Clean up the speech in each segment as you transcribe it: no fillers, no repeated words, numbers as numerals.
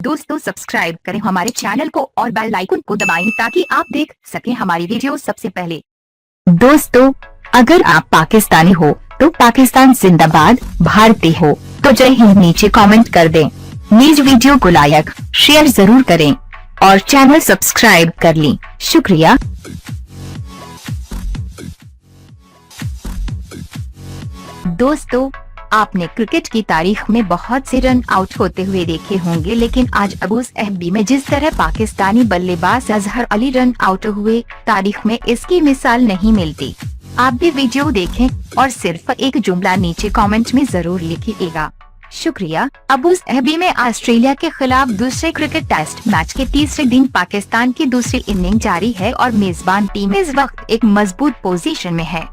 दोस्तों सब्सक्राइब करें हमारे चैनल को और बेल आइकन को दबाएं ताकि आप देख सकें हमारी वीडियो सबसे पहले। दोस्तों अगर आप पाकिस्तानी हो तो पाकिस्तान जिंदाबाद, भारतीय हो तो जय हिंद नीचे कमेंट कर दें। न्यूज वीडियो को लाइक शेयर जरूर करें और चैनल सब्सक्राइब कर लें। शुक्रिया। दोस्तों आपने क्रिकेट की तारीख में बहुत से रन आउट होते हुए देखे होंगे, लेकिन आज अबूस एहबी में जिस तरह पाकिस्तानी बल्लेबाज अजहर अली रन आउट हुए, तारीख में इसकी मिसाल नहीं मिलती। आप भी वीडियो देखें और सिर्फ एक जुमला नीचे कमेंट में जरूर लिखिएगा। शुक्रिया। अबूस एहबी में ऑस्ट्रेलिया के खिलाफ दूसरे क्रिकेट टेस्ट मैच के तीसरे दिन पाकिस्तान की दूसरी इनिंग जारी है और मेजबान टीम इस वक्त एक मजबूत पोजीशन में है।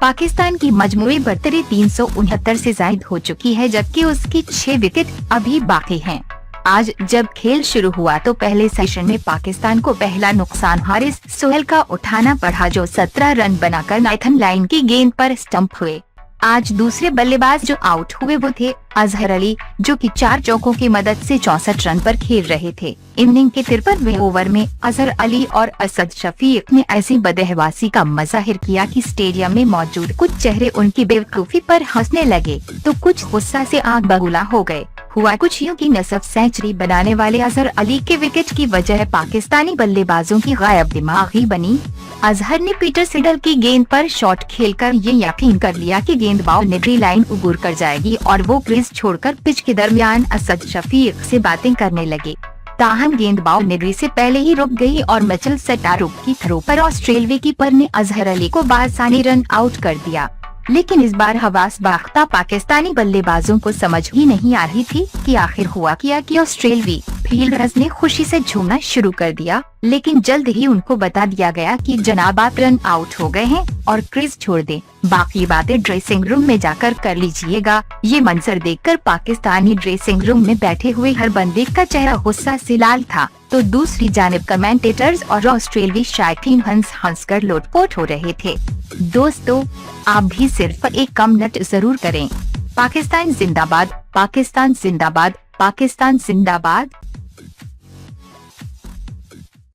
पाकिस्तान की मजमूई बर्तरी 369 से जायद हो चुकी है, जबकि उसकी 6 विकेट अभी बाकी हैं। आज जब खेल शुरू हुआ तो पहले सेशन में पाकिस्तान को पहला नुकसान हारिस सोहेल का उठाना पड़ा, जो 17 रन बनाकर नाथन लाइन की गेंद पर स्टंप हुए। आज दूसरे बल्लेबाज जो आउट हुए वो थे अजहर अली, जो कि 4 चौकों की मदद से 64 रन पर खेल रहे थे। इनिंग के 53वें ओवर में अजहर अली और असद शफीक ने ऐसी बदहवासी का मजाहिर किया कि स्टेडियम में मौजूद कुछ चेहरे उनकी बेवकूफी पर हंसने लगे तो कुछ गुस्सा से आग बबूला हो गए। हुआ कुछ यूं कि नसफ सेंचुरी बनाने वाले अजहर अली के विकेट की वजह पाकिस्तानी बल्लेबाजों की गायब दिमागी बनी। अजहर ने पीटर सिडल की गेंद पर शॉट खेलकर ये यकीन कर लिया कि गेंद बाउंड्री लाइन उबूर कर जाएगी और वो क्रीज छोड़कर पिच के दरमियान असद शफीक से बातें करने लगे। ताहम गेंद बाउंड्री से पहले ही रुक गई और मिचेल स्टार्क की थ्रो पर ऑस्ट्रेलिया कीपर ने अजहर अली को बासानी रन आउट कर दिया। लेकिन इस बार हवास बाख्ता पाकिस्तानी बल्लेबाजों को समझ ही नहीं आ रही थी कि आखिर हुआ क्या कि ऑस्ट्रेलियाई फील्डर्स ने खुशी से झूमना शुरू कर दिया, लेकिन जल्द ही उनको बता दिया गया कि जनाब आप रन आउट हो गए हैं और क्रीज छोड़ दें, बाकी बातें ड्रेसिंग रूम में जाकर कर लीजिएगा। ये मंजर देखकर पाकिस्तानी ड्रेसिंग रूम में बैठे हुए हर बंदे का चेहरा गुस्सा से लाल था, तो दूसरी जानिब कमेंटेटर्स और ऑस्ट्रेलियाई शायकीन हंस हंस कर लोटपोट हो रहे थे। दोस्तों आप भी सिर्फ एक कमेंट जरूर करें। पाकिस्तान जिंदाबाद, पाकिस्तान जिंदाबाद, पाकिस्तान जिंदाबाद।